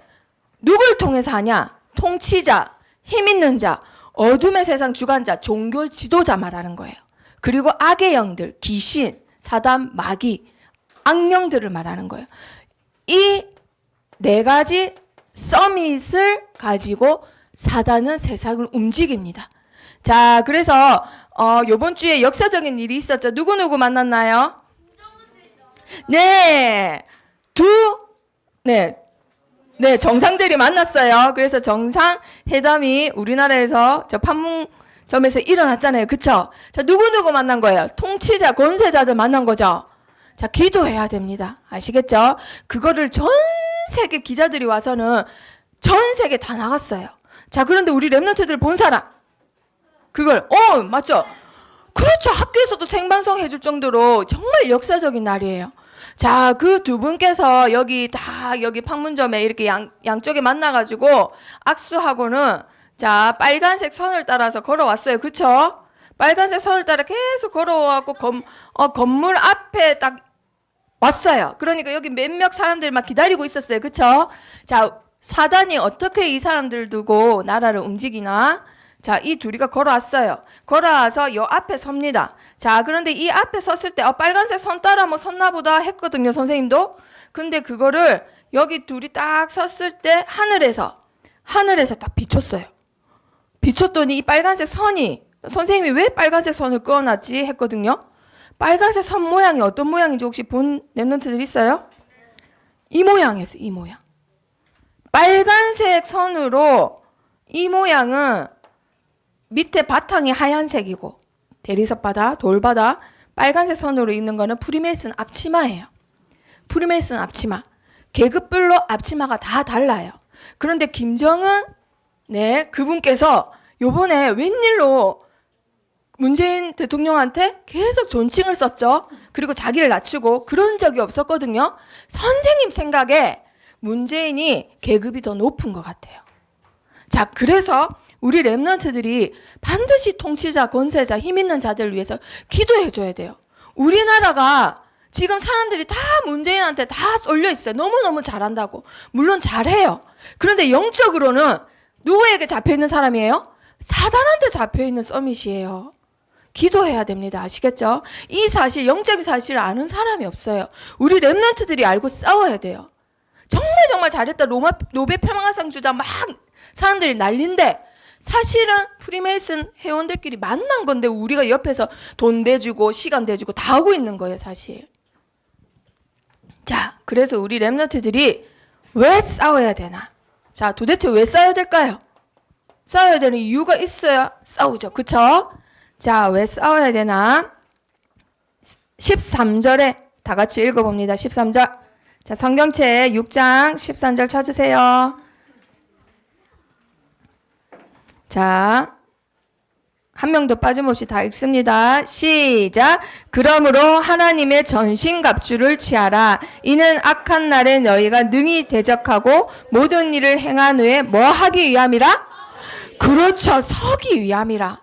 S1: 누굴 통해서 하냐? 통치자, 힘 있는 자, 어둠의 세상 주관자, 종교 지도자 말하는 거예요. 그리고 악의 영들, 귀신, 사단, 마귀, 악령들을 말하는 거예요. 이 네 가지 서밋을 가지고 사단은 세상을 움직입니다. 자, 그래서 요번 주에 역사적인 일이 있었죠. 누구누구 만났나요? 네, 정상들이 만났어요. 그래서 정상회담이 우리나라에서 저 판문점에서 일어났잖아요. 그쵸? 자, 누구누구 만난 거예요? 통치자, 권세자들 만난 거죠. 자, 기도해야 됩니다. 아시겠죠? 그거를 전 세계 기자들이 와서는 전 세계 다 나갔어요. 자, 그런데 우리 렘넌트들 본 사람 그걸 맞죠? 그렇죠. 학교에서도 생방송 해줄 정도로 정말 역사적인 날이에요. 자, 그 두 분께서 여기 판문점에 이렇게 양쪽에 만나가지고 악수하고는 자, 빨간색 선을 따라서 걸어왔어요. 그쵸? 빨간색 선을 따라 계속 걸어와갖고 건물 앞에 딱 왔어요. 그러니까 여기 몇몇 사람들이 막 기다리고 있었어요. 그쵸? 자, 사단이 어떻게 이 사람들 두고 나라를 움직이나? 자, 이 둘이가 걸어왔어요. 걸어와서 요 앞에 섭니다. 자, 그런데 이 앞에 섰을 때 빨간색 선 따라 섰나 보다 했거든요. 선생님도. 근데 그거를 여기 둘이 딱 섰을 때 하늘에서 딱 비췄어요. 비췄더니 이 빨간색 선이 선생님이 왜 빨간색 선을 그어놨지 했거든요. 빨간색 선 모양이 어떤 모양인지 혹시 본 렘넌트들 있어요? 이 모양이었어요. 이 모양. 빨간색 선으로 이 모양은 밑에 바탕이 하얀색이고 대리석바다, 돌바다, 빨간색 선으로 있는 거는 프리메이슨 앞치마예요. 프리메이슨 앞치마. 계급별로 앞치마가 다 달라요. 그런데 김정은 그분께서 요번에 웬일로 문재인 대통령한테 계속 존칭을 썼죠. 그리고 자기를 낮추고 그런 적이 없었거든요. 선생님 생각에 문재인이 계급이 더 높은 것 같아요. 자, 그래서 우리 랩런트들이 반드시 통치자, 권세자, 힘 있는 자들을 위해서 기도해 줘야 돼요. 우리나라가 지금 사람들이 다 문재인한테 다 쏠려 있어요. 너무너무 잘한다고. 물론 잘해요. 그런데 영적으로는 누구에게 잡혀있는 사람이에요? 사단한테 잡혀있는 서밋이에요. 기도해야 됩니다. 아시겠죠? 이 사실, 영적인 사실을 아는 사람이 없어요. 우리 랩런트들이 알고 싸워야 돼요. 정말 잘했다. 노벨 평화상 주자 막 사람들이 난린데 사실은 프리메이슨 회원들끼리 만난 건데 우리가 옆에서 돈 대주고 시간 대주고 다 하고 있는 거예요. 사실. 자, 그래서 우리 랩런트들이 왜 싸워야 되나? 자, 도대체 왜 싸워야 될까요? 싸워야 되는 이유가 있어야 싸우죠. 그쵸? 자, 왜 싸워야 되나? 13절에 다 같이 읽어봅니다. 13절. 자, 성경책 6장 13절 찾으세요. 자, 한 명도 빠짐없이 다 읽습니다. 시작. 그러므로 하나님의 전신갑주를 취하라. 이는 악한 날에 너희가 능히 대적하고 모든 일을 행한 후에 뭐 하기 위함이라? 그렇죠. 서기 위함이라.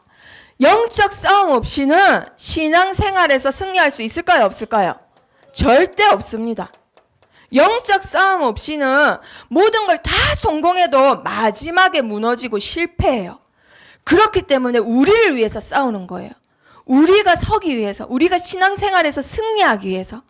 S1: 영적 싸움 없이는 신앙생활에서 승리할 수 있을까요? 없을까요? 절대 없습니다. 영적 싸움 없이는 모든 걸 다 성공해도 마지막에 무너지고 실패해요. 그렇기 때문에 우리를 위해서 싸우는 거예요. 우리가 서기 위해서, 우리가 신앙생활에서 승리하기 위해서.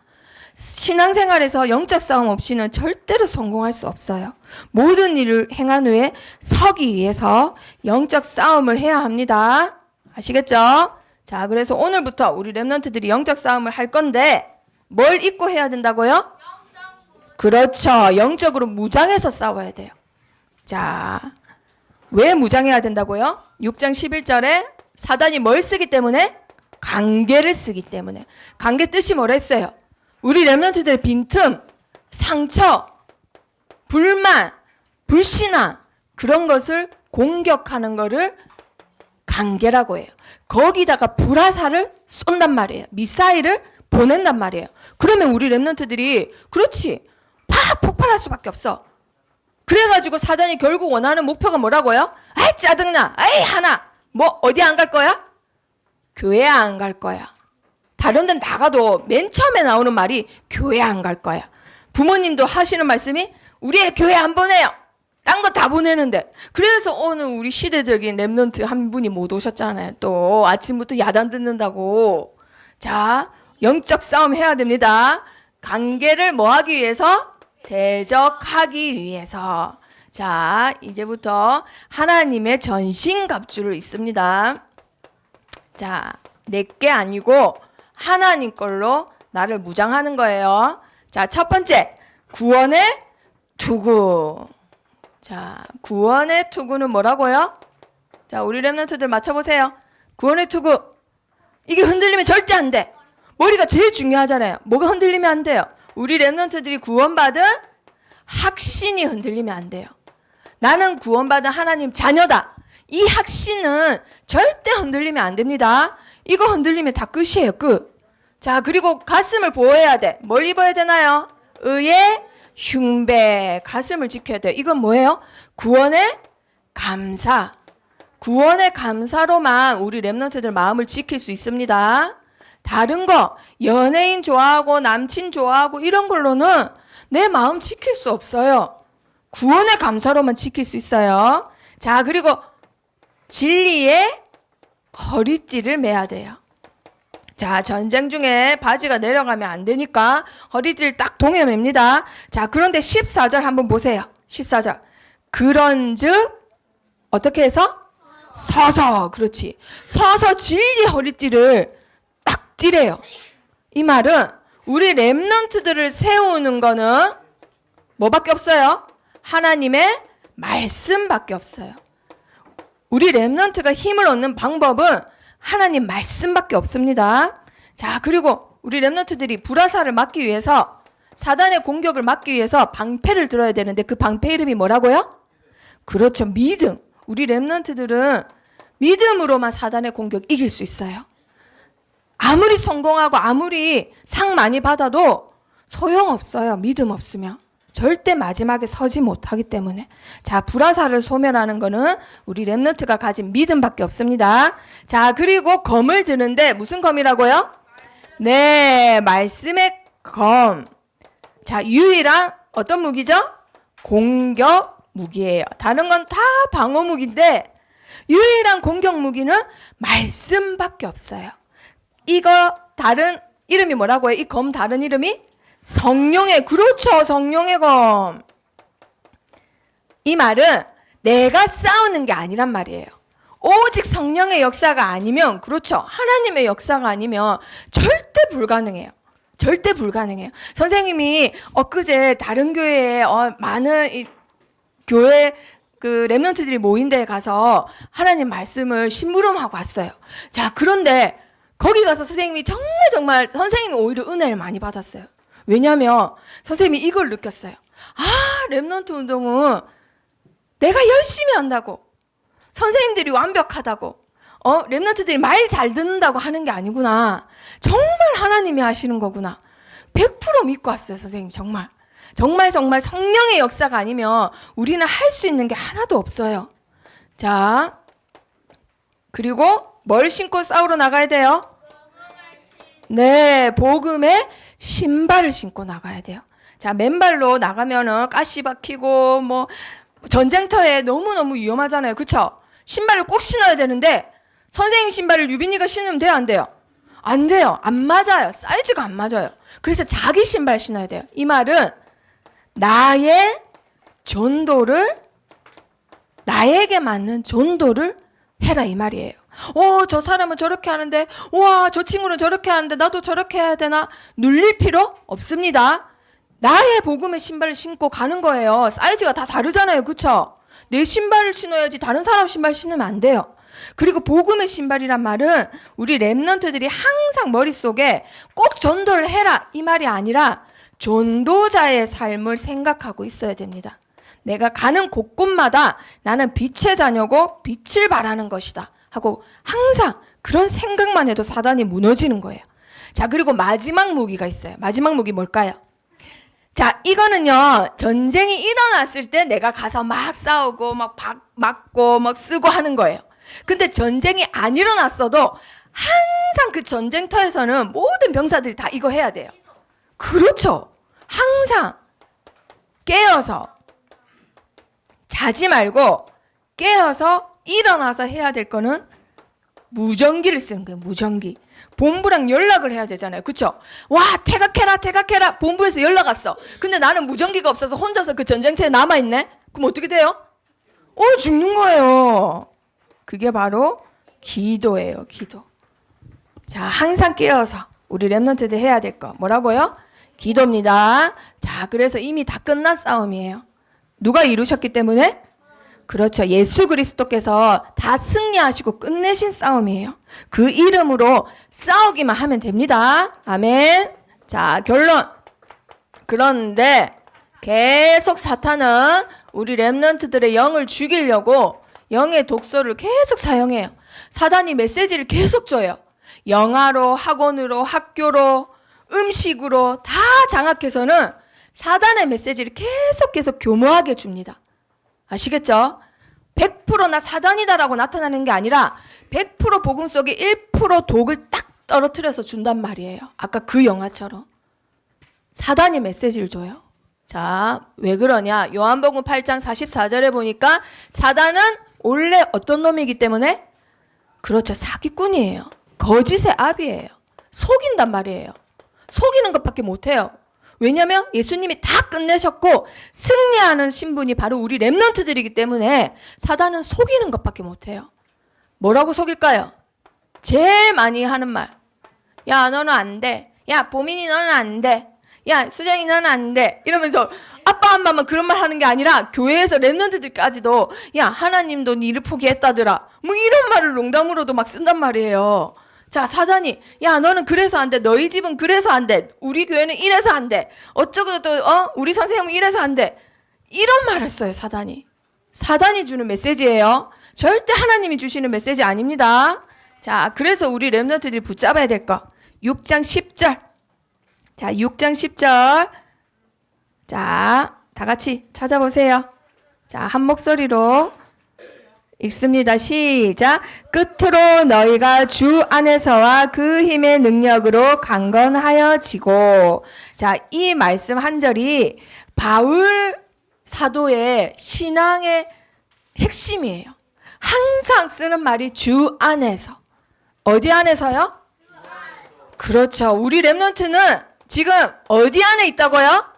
S1: 신앙생활에서 영적 싸움 없이는 절대로 성공할 수 없어요. 모든 일을 행한 후에 서기 위해서 영적 싸움을 해야 합니다. 아시겠죠? 자, 그래서 오늘부터 우리 랩런트들이 영적 싸움을 할 건데 뭘 입고 해야 된다고요? 그렇죠. 영적으로 무장해서 싸워야 돼요. 자, 왜 무장해야 된다고요? 6장 11절에 사단이 뭘 쓰기 때문에? 관계를 쓰기 때문에. 관계 뜻이 뭐라 했어요? 우리 랩런트들의 빈틈, 상처, 불만, 불신앙 그런 것을 공격하는 거를 관계라고 해요. 거기다가 불화살을 쏜단 말이에요. 미사일을 보낸단 말이에요. 그러면 우리 랩런트들이 그렇지 팍 폭발할 수밖에 없어. 그래가지고 사단이 결국 원하는 목표가 뭐라고요? 아이 짜증나. 아이 하나. 뭐 어디 안 갈 거야? 교회 안 갈 거야. 다른 데는 나가도 맨 처음에 나오는 말이 교회 안 갈 거야. 부모님도 하시는 말씀이 우리 애 교회 안 보내요. 딴 거 다 보내는데. 그래서 오늘 우리 시대적인 랩런트 한 분이 못 오셨잖아요. 또 아침부터 야단 듣는다고. 자, 영적 싸움 해야 됩니다. 관계를 뭐 하기 위해서? 대적하기 위해서. 자, 이제부터 하나님의 전신갑주를 있습니다. 자, 내게 아니고 하나님 걸로 나를 무장하는 거예요. 자, 첫 번째, 구원의 투구. 자, 구원의 투구는 뭐라고요? 자, 우리 랩런트들 맞춰보세요. 구원의 투구. 이게 흔들리면 절대 안 돼. 머리가 제일 중요하잖아요. 뭐가 흔들리면 안 돼요? 우리 랩런트들이 구원받은 확신이 흔들리면 안 돼요. 나는 구원받은 하나님 자녀다. 이 확신은 절대 흔들리면 안 됩니다. 이거 흔들리면 다 끝이에요. 끝. 자, 그리고 가슴을 보호해야 돼. 뭘 입어야 되나요? 의의 흉배. 가슴을 지켜야 돼요. 이건 뭐예요? 구원의 감사. 구원의 감사로만 우리 랩런트들 마음을 지킬 수 있습니다. 다른 거 연예인 좋아하고 남친 좋아하고 이런 걸로는 내 마음 지킬 수 없어요. 구원의 감사로만 지킬 수 있어요. 자, 그리고 진리의 허리띠를 매야 돼요. 자, 전쟁 중에 바지가 내려가면 안 되니까 허리띠를 딱 동여맵니다. 자, 그런데 14절 한번 보세요. 14절. 그런즉 어떻게 해서? 서서. 그렇지. 서서 진리 허리띠를 딱 띠래요. 이 말은 우리 랩런트들을 세우는 거는 뭐밖에 없어요? 하나님의 말씀밖에 없어요. 우리 랩런트가 힘을 얻는 방법은 하나님 말씀밖에 없습니다. 자, 그리고 우리 렘넌트들이 불화살을 막기 위해서, 사단의 공격을 막기 위해서 방패를 들어야 되는데 그 방패 이름이 뭐라고요? 그렇죠, 믿음. 우리 렘넌트들은 믿음으로만 사단의 공격 이길 수 있어요. 아무리 성공하고 아무리 상 많이 받아도 소용없어요. 믿음 없으면. 절대 마지막에 서지 못하기 때문에. 자, 불화살을 소멸하는 거는 우리 렘넌트가 가진 믿음밖에 없습니다. 자, 그리고 검을 드는데 무슨 검이라고요? 네, 말씀의 검. 자, 유일한 어떤 무기죠? 공격 무기예요. 다른 건 다 방어 무기인데 유일한 공격 무기는 말씀밖에 없어요. 이거 다른 이름이 뭐라고요? 이 검 다른 이름이 성령의, 그렇죠, 성령의 검. 이 말은 내가 싸우는 게 아니란 말이에요. 오직 성령의 역사가 아니면, 그렇죠, 하나님의 역사가 아니면 절대 불가능해요. 절대 불가능해요. 선생님이 엊그제 다른 교회에 많은 이 교회 그 렘넌트들이 모인 데에 가서 하나님 말씀을 심부름하고 왔어요. 자, 그런데 거기 가서 선생님이 정말 선생님이 오히려 은혜를 많이 받았어요. 왜냐하면 선생님이 이걸 느꼈어요. 아, 렘넌트 운동은 내가 열심히 한다고, 선생님들이 완벽하다고, 렘넌트들이 말 잘 듣는다고 하는 게 아니구나. 정말 하나님이 하시는 거구나. 100% 믿고 왔어요, 선생님. 정말 성령의 역사가 아니면 우리는 할 수 있는 게 하나도 없어요. 자, 그리고 뭘 신고 싸우러 나가야 돼요? 네, 복음의 신발을 신고 나가야 돼요. 자, 맨발로 나가면은 가시 박히고 뭐 전쟁터에 너무너무 위험하잖아요. 그쵸? 신발을 꼭 신어야 되는데 선생님 신발을 유빈이가 신으면 돼요, 안 돼요? 안 돼요. 안 맞아요. 사이즈가 안 맞아요. 그래서 자기 신발 신어야 돼요. 이 말은 나의 전도를, 나에게 맞는 전도를 해라, 이 말이에요. 저 사람은 저렇게 하는데, 와, 저 친구는 저렇게 하는데 나도 저렇게 해야 되나? 눌릴 필요 없습니다. 나의 복음의 신발을 신고 가는 거예요. 사이즈가 다 다르잖아요. 그쵸? 내 신발을 신어야지 다른 사람 신발 신으면 안 돼요. 그리고 복음의 신발이란 말은 우리 렘넌트들이 항상 머릿속에 꼭 전도를 해라, 이 말이 아니라 전도자의 삶을 생각하고 있어야 됩니다. 내가 가는 곳곳마다 나는 빛의 자녀고 빛을 발하는 것이다 하고 항상 그런 생각만 해도 사단이 무너지는 거예요. 자, 그리고 마지막 무기가 있어요. 마지막 무기 뭘까요? 자, 이거는요, 전쟁이 일어났을 때 내가 가서 막 싸우고 막 맞고 막 쓰고 하는 거예요. 근데 전쟁이 안 일어났어도 항상 그 전쟁터에서는 모든 병사들이 다 이거 해야 돼요. 그렇죠. 항상 깨어서, 자지 말고 깨어서 일어나서 해야 될 거는 무전기를 쓰는 거예요. 무전기. 본부랑 연락을 해야 되잖아요. 그쵸? 와, 퇴각해라. 본부에서 연락 왔어. 근데 나는 무전기가 없어서 혼자서 그 전쟁터에 남아있네? 그럼 어떻게 돼요? 죽는 거예요. 그게 바로 기도예요. 기도. 자, 항상 깨어서 우리 렘넌트들 해야 될 거 뭐라고요? 기도입니다. 자, 그래서 이미 다 끝난 싸움이에요. 누가 이루셨기 때문에? 그렇죠. 예수 그리스도께서 다 승리하시고 끝내신 싸움이에요. 그 이름으로 싸우기만 하면 됩니다. 아멘. 자, 결론. 그런데 계속 사탄은 우리 렘넌트들의 영을 죽이려고 영의 독소를 계속 사용해요. 사단이 메시지를 계속 줘요. 영화로, 학원으로, 학교로, 음식으로 다 장악해서는 사단의 메시지를 계속 교모하게 줍니다. 아시겠죠? 100%나 사단이다라고 나타나는 게 아니라 100% 복음 속에 1% 독을 딱 떨어뜨려서 준단 말이에요. 아까 그 영화처럼. 사단이 메시지를 줘요. 자, 왜 그러냐? 요한복음 8장 44절에 보니까 사단은 원래 어떤 놈이기 때문에? 그렇죠. 사기꾼이에요. 거짓의 아비예요. 속인단 말이에요. 속이는 것밖에 못해요. 왜냐하면 예수님이 다 끝내셨고 승리하는 신분이 바로 우리 렘넌트들이기 때문에 사단은 속이는 것밖에 못해요. 뭐라고 속일까요? 제일 많이 하는 말. 야, 너는 안 돼. 야, 보민이 너는 안 돼. 야, 수정이 너는 안 돼. 이러면서 아빠 엄마만 그런 말 하는 게 아니라 교회에서 랩런트들까지도 야 하나님도 네 일을 포기했다더라 뭐 이런 말을 농담으로도 막 쓴단 말이에요. 자 사단이 야 너는 그래서 안 돼. 너희 집은 그래서 안 돼. 우리 교회는 이래서 안 돼. 어쩌고 또 우리 선생님은 이래서 안 돼. 이런 말을 써요. 사단이 주는 메시지예요. 절대 하나님이 주시는 메시지 아닙니다. 자 그래서 우리 랩런트들이 붙잡아야 될 거 6장 10절. 자 6장 10절. 자 다 같이 찾아보세요. 자 한 목소리로 읽습니다. 시작. 끝으로 너희가 주 안에서와 그 힘의 능력으로 강건하여지고. 자, 이 말씀 한 절이 바울 사도의 신앙의 핵심이에요. 항상 쓰는 말이 주 안에서. 어디 안에서요? 그렇죠. 우리 랩런트는 지금 어디 안에 있다고요?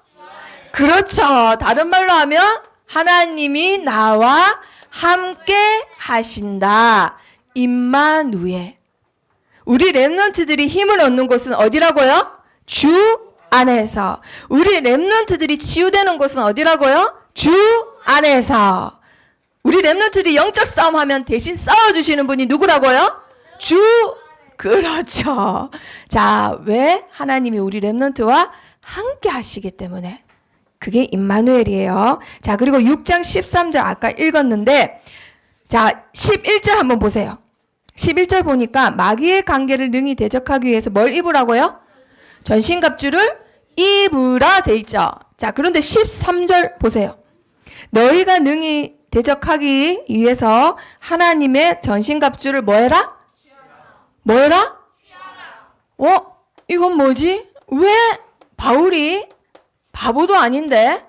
S1: 그렇죠. 다른 말로 하면 하나님이 나와 함께 하신다. 임마누엘. 우리 랩런트들이 힘을 얻는 곳은 어디라고요? 주 안에서. 우리 랩런트들이 치유되는 곳은 어디라고요? 주 안에서. 우리 랩런트들이 영적 싸움하면 대신 싸워주시는 분이 누구라고요? 주. 그렇죠. 자, 왜? 하나님이 우리 랩런트와 함께 하시기 때문에. 그게 임마누엘이에요. 자, 그리고 6장 13절 아까 읽었는데, 자, 11절 한번 보세요. 11절 보니까 마귀의 관계를 능히 대적하기 위해서 뭘 입으라고요? 전신갑주를 입으라 돼 있죠. 자, 그런데 13절 보세요. 너희가 능히 대적하기 위해서 하나님의 전신갑주를 뭐 해라? 뭐 해라? 이건 뭐지? 왜 바울이 바보도 아닌데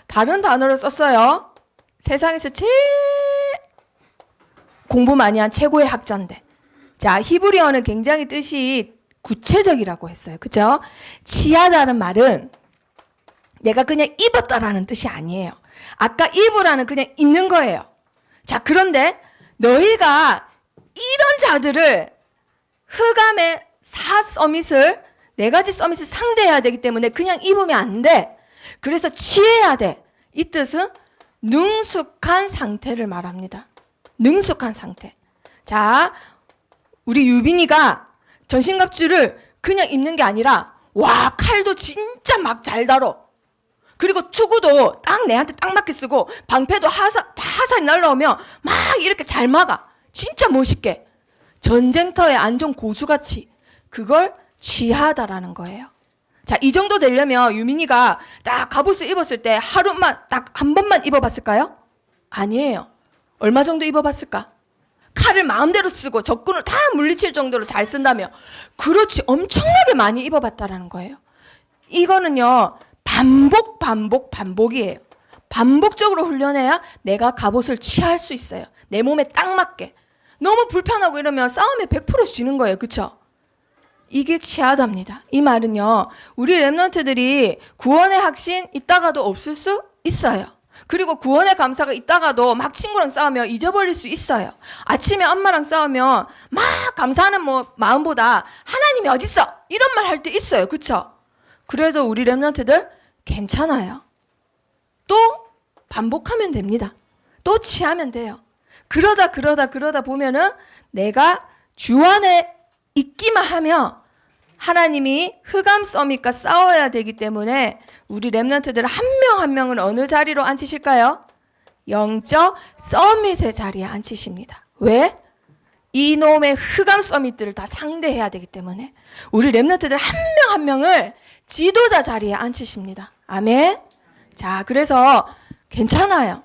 S1: 다른 단어를 썼어요. 세상에서 제일 공부 많이 한 최고의 학자인데. 자, 히브리어는 굉장히 뜻이 구체적이라고 했어요. 그죠? 치하다는 말은 내가 그냥 입었다라는 뜻이 아니에요. 아까 입으라는 그냥 입는 거예요. 자, 그런데 너희가 이런 자들을 흑암의 서밋을 네 가지 서밋을 상대해야 되기 때문에 그냥 입으면 안 돼. 그래서 취해야 돼. 이 뜻은 능숙한 상태를 말합니다. 능숙한 상태. 자, 우리 유빈이가 전신갑주를 그냥 입는 게 아니라 와 칼도 진짜 막 잘 다뤄. 그리고 투구도 딱 내한테 딱 맞게 쓰고 방패도 다 화살이 날라오면 막 이렇게 잘 막아. 진짜 멋있게. 전쟁터의 안전 고수같이. 그걸 취하다라는 거예요. 자, 이 정도 되려면 유민이가 딱 갑옷을 입었을 때 하루만 딱 한 번만 입어봤을까요? 아니에요. 얼마 정도 입어봤을까? 칼을 마음대로 쓰고 적군을 다 물리칠 정도로 잘 쓴다며. 그렇지. 엄청나게 많이 입어봤다라는 거예요. 이거는요. 반복이에요. 반복적으로 훈련해야 내가 갑옷을 취할 수 있어요. 내 몸에 딱 맞게. 너무 불편하고 이러면 싸움에 100% 지는 거예요. 그쵸? 이게 취하답니다. 이 말은요. 우리 랩런트들이 구원의 확신 있다가도 없을 수 있어요. 그리고 구원의 감사가 있다가도 막 친구랑 싸우면 잊어버릴 수 있어요. 아침에 엄마랑 싸우면 막 감사하는 마음보다 하나님이 어딨어? 이런 말 할 때 있어요. 그쵸? 그래도 우리 랩런트들 괜찮아요. 또 반복하면 됩니다. 또 취하면 돼요. 그러다 보면은 내가 주 안에 있기만 하면 하나님이 흑암 서밋과 싸워야 되기 때문에 우리 랩런트들 한 명 한 명은 어느 자리로 앉히실까요? 영적 서밋의 자리에 앉히십니다. 왜? 이놈의 흑암 서밋들을 다 상대해야 되기 때문에 우리 랩런트들 한 명 한 명을 지도자 자리에 앉히십니다. 아멘. 자, 그래서 괜찮아요.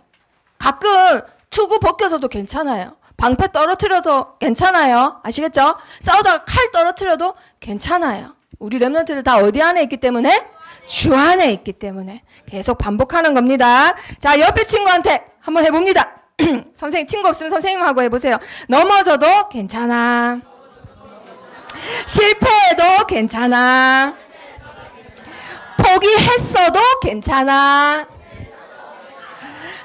S1: 가끔 투구 벗겨서도 괜찮아요. 방패 떨어뜨려도 괜찮아요. 아시겠죠? 싸우다가 칼 떨어뜨려도 괜찮아요. 우리 랩런트들 다 어디 안에 있기 때문에? 주 안에 있기 때문에 계속 반복하는 겁니다. 자, 옆에 친구한테 한번 해봅니다. 선생님, 친구 없으면 선생님하고 해보세요. 넘어져도 괜찮아. 실패해도 괜찮아. 포기했어도 괜찮아.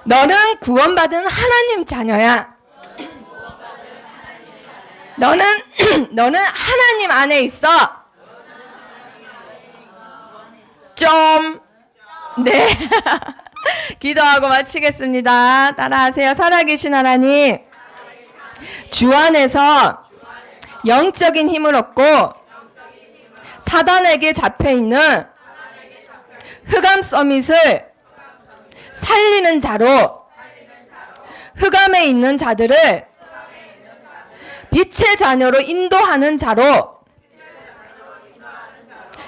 S1: 너는 구원받은 하나님 자녀야. 너는 하나님 안에 있어. 좀 네. 기도하고 마치겠습니다. 따라하세요. 살아계신 하나님, 주 안에서 영적인 힘을 얻고 사단에게 잡혀있는 흑암 서밋을 살리는 자로, 흑암에 있는 자들을 빛의 자녀로 인도하는 자로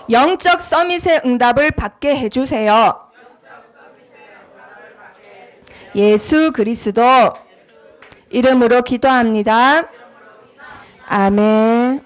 S1: 영적 서밋의 응답을 받게 해주세요. 예수 그리스도 이름으로 기도합니다. 아멘.